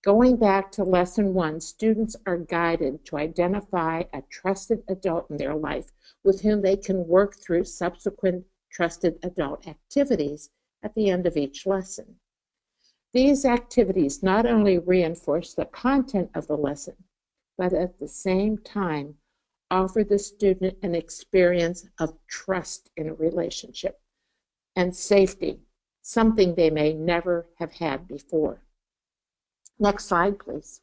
going back to lesson 1, students are guided to identify a trusted adult in their life with whom they can work through subsequent trusted adult activities at the end of each lesson. These activities not only reinforce the content of the lesson, but at the same time offer the student an experience of trust in a relationship and safety, something they may never have had before. Next slide, please.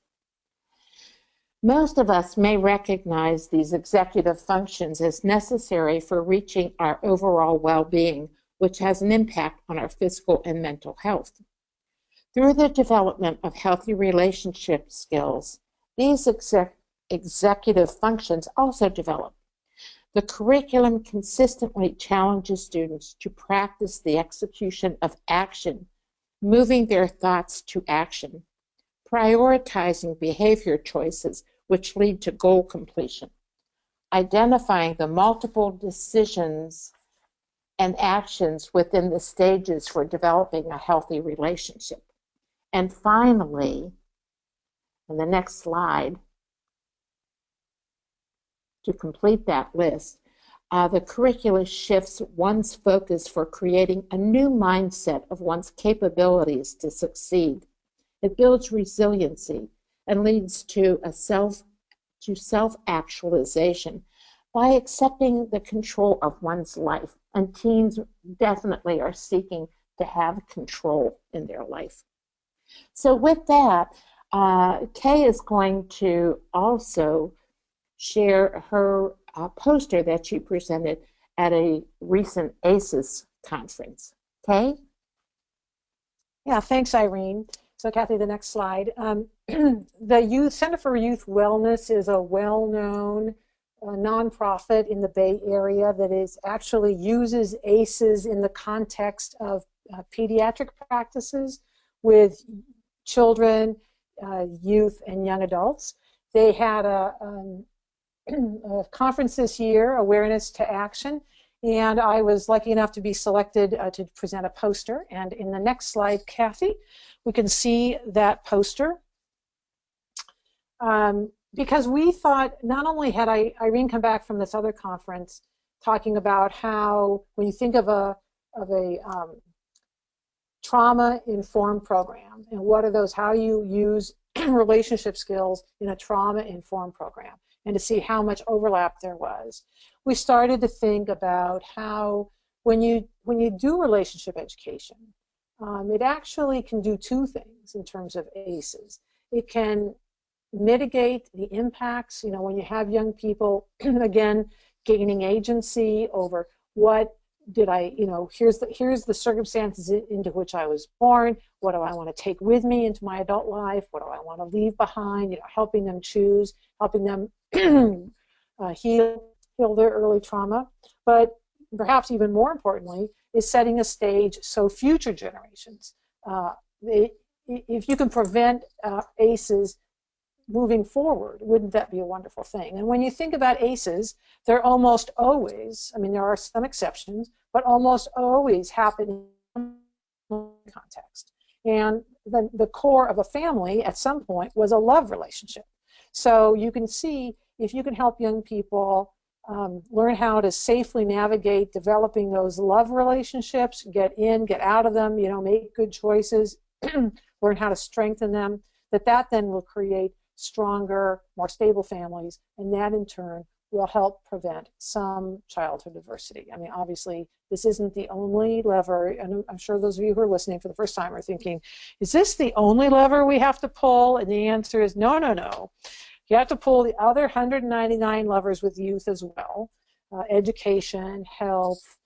Most of us may recognize these executive functions as necessary for reaching our overall well-being, which has an impact on our physical and mental health. Through the development of healthy relationship skills, these executive functions also develop. The curriculum consistently challenges students to practice the execution of action, moving their thoughts to action, prioritizing behavior choices which lead to goal completion, identifying the multiple decisions and actions within the stages for developing a healthy relationship. And finally, in the next slide, to complete that list, the curricula shifts one's focus for creating a new mindset of one's capabilities to succeed. It builds resiliency and leads to self-actualization by accepting the control of one's life. And teens definitely are seeking to have control in their life. So with that, Kay is going to also share her poster that she presented at a recent ACES conference. Kay? Yeah, thanks, Irene. So Kathy, the next slide. The Center for Youth Wellness is a well-known nonprofit in the Bay Area that actually uses ACEs in the context of pediatric practices with children, youth, and young adults. They had a conference this year, Awareness to Action, and I was lucky enough to be selected to present a poster. And in the next slide, Kathy, we can see that poster. Because we thought, not only had Irene come back from this other conference talking about how, when you think of a trauma-informed program, and what are those, how you use relationship skills in a trauma-informed program, and to see how much overlap there was. we started to think about how when you do relationship education, it actually can do two things in terms of ACEs. It can mitigate the impacts, when you have young people, again, gaining agency over what did I, here's the circumstances into which I was born, what do I want to take with me into my adult life, what do I want to leave behind, helping them choose, helping them heal their early trauma. But perhaps even more importantly is setting a stage so future generations, if you can prevent ACEs moving forward, wouldn't that be a wonderful thing? And when you think about ACEs, they're almost always, there are some exceptions, but almost always happen in context. And the core of a family at some point was a love relationship. So you can see, if you can help young people learn how to safely navigate developing those love relationships, get in, get out of them, make good choices, learn how to strengthen them, that then will create stronger, more stable families, and that in turn will help prevent some childhood adversity. Obviously, this isn't the only lever, and I'm sure those of you who are listening for the first time are thinking, is this the only lever we have to pull? And the answer is no, no, no. You have to pull the other 199 levers with youth as well. Education, health,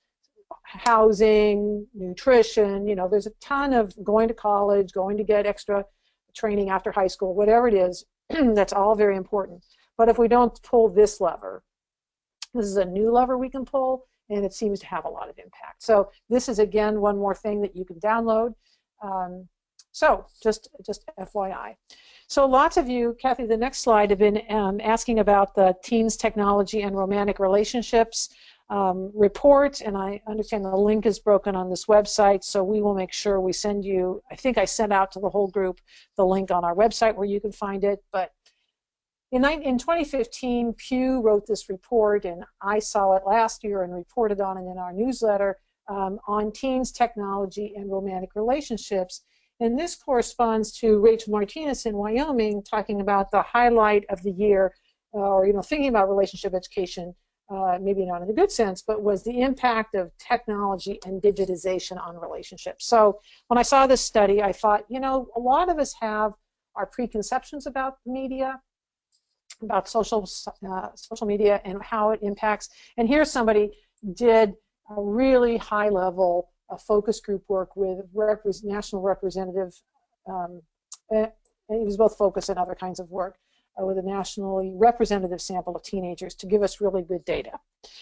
housing, nutrition, there's a ton of going to college, going to get extra training after high school, whatever it is, that's all very important. But if we don't pull this lever, this is a new lever we can pull, and it seems to have a lot of impact. So this is, again, one more thing that you can download. So just FYI. So lots of you, Kathy, the next slide, have been asking about the Teens, Technology, and Romantic Relationships report, and I understand the link is broken on this website, so we will make sure we send you, I think I sent out to the whole group the link on our website where you can find it. But in 2015, Pew wrote this report, and I saw it last year and reported on it in our newsletter on teens, technology, and romantic relationships. And this corresponds to Rachel Martinez in Wyoming talking about the highlight of the year, or thinking about relationship education, maybe not in a good sense, but was the impact of technology and digitization on relationships. So when I saw this study, I thought, a lot of us have our preconceptions about media, about social media and how it impacts. And here somebody did a really high-level focus group work with national representative, and it was both focus and other kinds of work, with a nationally representative sample of teenagers to give us really good data.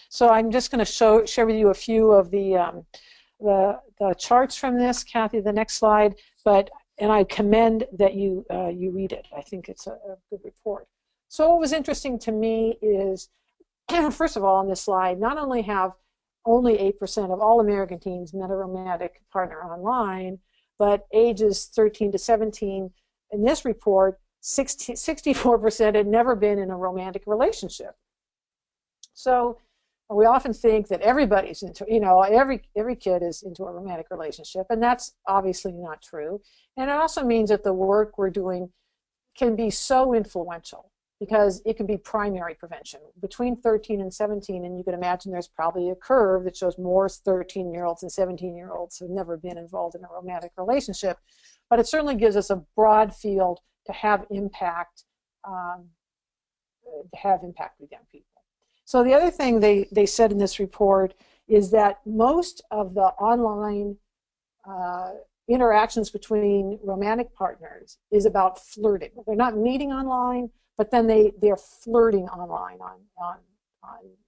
So I'm just going to share with you a few of the charts from this, Kathy, the next slide, and I commend that you read it. I think it's a good report. So what was interesting to me is, first of all, on this slide, not only have only 8% of all American teens met a romantic partner online, but ages 13 to 17, in this report, 64% had never been in a romantic relationship. So we often think that everybody's into, every kid is into a romantic relationship, and that's obviously not true. And it also means that the work we're doing can be so influential, because it can be primary prevention. Between 13 and 17, and you can imagine there's probably a curve that shows more 13-year-olds and 17-year-olds who have never been involved in a romantic relationship, but it certainly gives us a broad field to have impact with young people. So the other thing they said in this report is that most of the online interactions between romantic partners is about flirting. They're not meeting online, but then they're flirting online on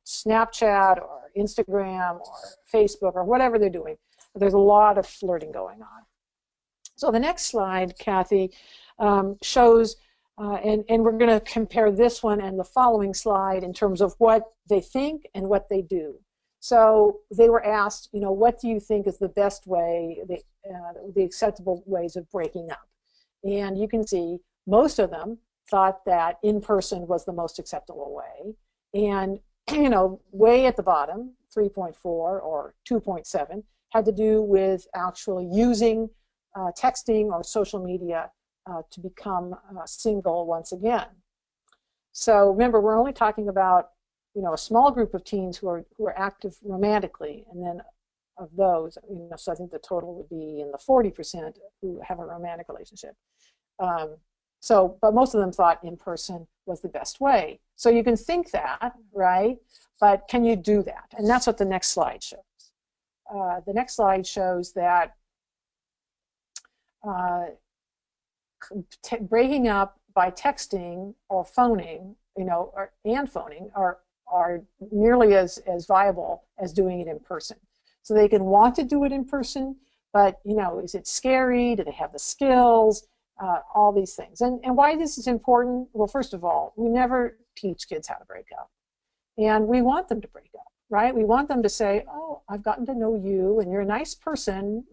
Snapchat or Instagram or Facebook or whatever they're doing. There's a lot of flirting going on. So the next slide, Kathy, shows, and we're going to compare this one and the following slide in terms of what they think and what they do. So they were asked, what do you think is the best way, the acceptable ways of breaking up? And you can see most of them thought that in-person was the most acceptable way. And, way at the bottom, 3.4 or 2.7, had to do with actually using texting or social media to become single once again. So remember, we're only talking about a small group of teens who are active romantically, and then of those, so I think the total would be in the 40% who have a romantic relationship. But most of them thought in person was the best way. So you can think that, right? But can you do that? And that's what the next slide shows. The next slide shows that breaking up by texting or phoning, and phoning are nearly as viable as doing it in person. So they can want to do it in person, but is it scary? Do they have the skills? All these things. And why this is important? Well, first of all, we never teach kids how to break up. And we want them to break up, right? We want them to say, oh, I've gotten to know you, and you're a nice person,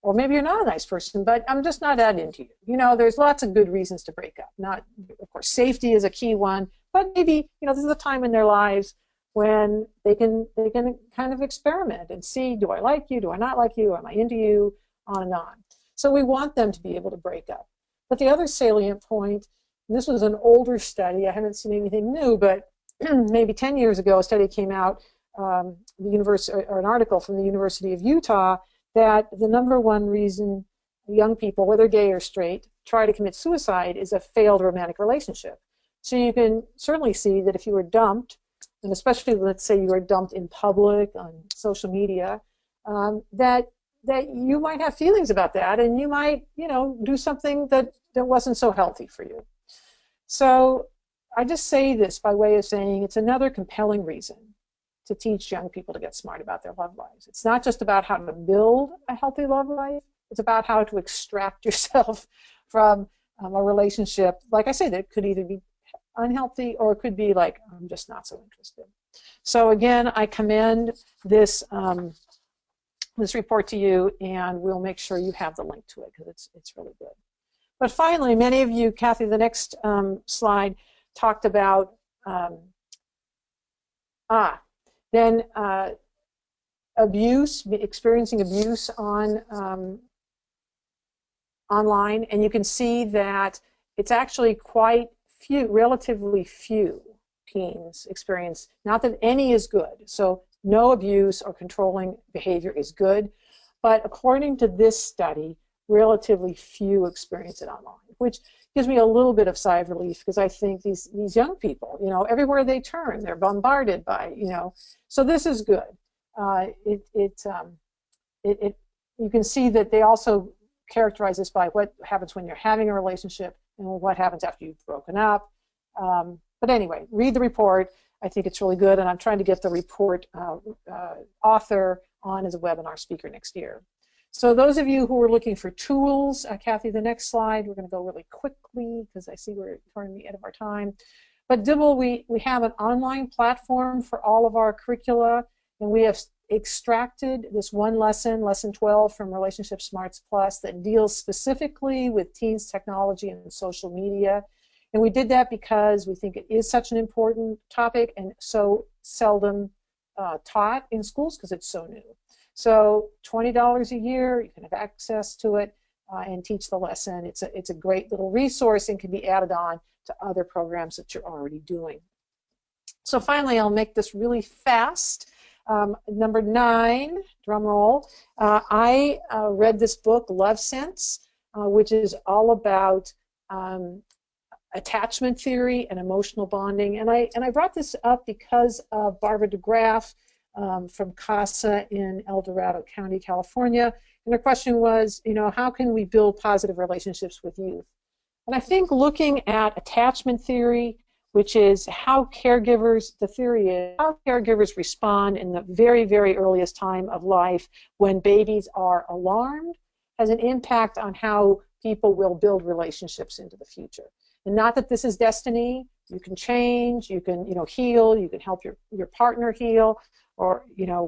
or maybe you're not a nice person, but I'm just not that into you. There's lots of good reasons to break up. Not, of course, safety is a key one, but maybe, this is a time in their lives when they can kind of experiment and see, do I like you? Do I not like you? Am I into you? On and on. So we want them to be able to break up. But the other salient point, and this was an older study, I haven't seen anything new, but maybe 10 years ago, a study came out, an article from the University of Utah, that the #1 reason young people, whether gay or straight, try to commit suicide is a failed romantic relationship. So you can certainly see that if you were dumped, and especially let's say you were dumped in public, on social media, that you might have feelings about that, and you might, do something that wasn't so healthy for you. So I just say this by way of saying it's another compelling reason to teach young people to get smart about their love lives. It's not just about how to build a healthy love life, it's about how to extract yourself from a relationship, like I say, that could either be unhealthy or it could be like, I'm just not so interested. So again, I commend this this report to you, and we'll make sure you have the link to it because it's really good. But finally, many of you, Kathy, the next slide talked about abuse, experiencing abuse on online, and you can see that it's actually quite few, relatively few teens experience, not that any is good, so no abuse or controlling behavior is good, but according to this study, relatively few experience it online, which gives me a little bit of sigh of relief because I think these young people, everywhere they turn, they're bombarded by, so this is good. You can see that they also characterize this by what happens when you're having a relationship and what happens after you've broken up. But anyway, read the report. I think it's really good, and I'm trying to get the report author on as a webinar speaker next year. So those of you who are looking for tools, Kathy, the next slide, we're going to go really quickly because I see we're toward the end of our time. But Dibble, we have an online platform for all of our curricula, and we have extracted this one lesson, lesson 12, from Relationship Smarts Plus that deals specifically with teens, technology, and social media. And we did that because we think it is such an important topic and so seldom taught in schools because it's so new. So $20 a year, you can have access to it and teach the lesson. It's a great little resource and can be added on to other programs that you're already doing. So finally, I'll make this really fast. Number 9, drum roll, I read this book, Love Sense, which is all about attachment theory and emotional bonding. And I brought this up because of Barbara DeGraff from CASA in El Dorado County, California. And her question was, how can we build positive relationships with youth? And I think looking at attachment theory, which is how caregivers, the theory is how caregivers respond in the very, very earliest time of life when babies are alarmed, has an impact on how people will build relationships into the future. And not that this is destiny. You can change, you can, heal, you can help your partner heal, or,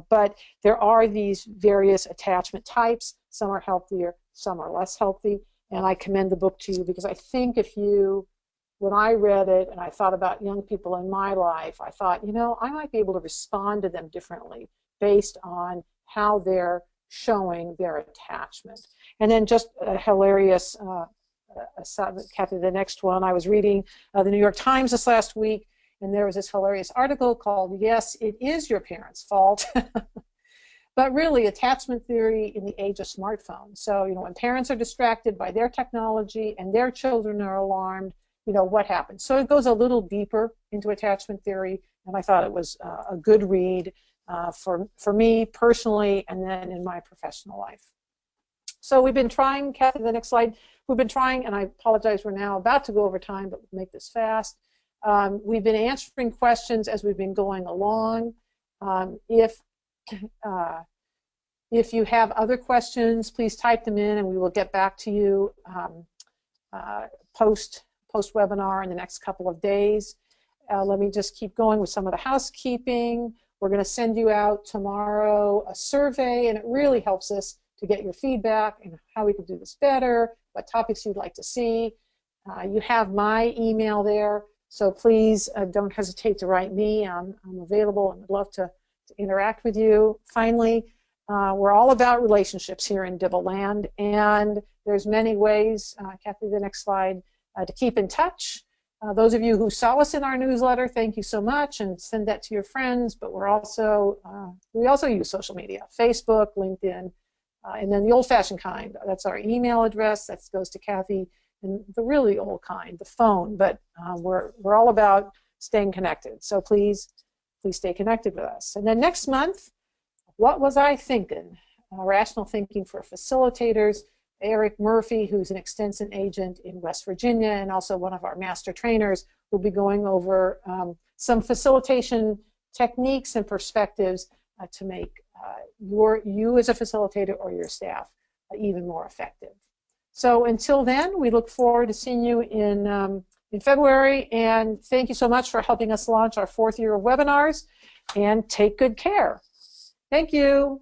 but there are these various attachment types. Some are healthier, some are less healthy. And I commend the book to you because I think when I read it and I thought about young people in my life, I thought, I might be able to respond to them differently based on how they're showing their attachment. And then just a hilarious, Kathy, the next one, I was reading the New York Times this last week, and there was this hilarious article called "Yes, It Is Your Parents' Fault." But really, attachment theory in the age of smartphones. So, when parents are distracted by their technology and their children are alarmed, what happens? So it goes a little deeper into attachment theory, and I thought it was a good read for me personally and then in my professional life. So we've been trying, Kathy, the next slide. We've been trying, and I apologize, we're now about to go over time, but we'll make this fast. We've been answering questions as we've been going along. If you have other questions, please type them in and we will get back to you post-webinar in the next couple of days. Let me just keep going with some of the housekeeping. We're going to send you out tomorrow a survey, and it really helps us to get your feedback and how we can do this better, what topics you'd like to see. You have my email there, so please don't hesitate to write me. I'm available and would love to interact with you. Finally, we're all about relationships here in Dibble Land, and there's many ways, Kathy, the next slide, to keep in touch. Those of you who saw us in our newsletter, thank you so much, and send that to your friends. But we also use social media, Facebook, LinkedIn, and then the old-fashioned kind. That's our email address. That goes to Kathy, and the really old kind, the phone. But we're all about staying connected. So please stay connected with us. And then next month, what was I thinking? Rational thinking for facilitators. Eric Murphy, who's an extension agent in West Virginia and also one of our master trainers, will be going over some facilitation techniques and perspectives to make you as a facilitator or your staff even more effective. So until then, we look forward to seeing you in February, and thank you so much for helping us launch our 4th year of webinars, and take good care. Thank you.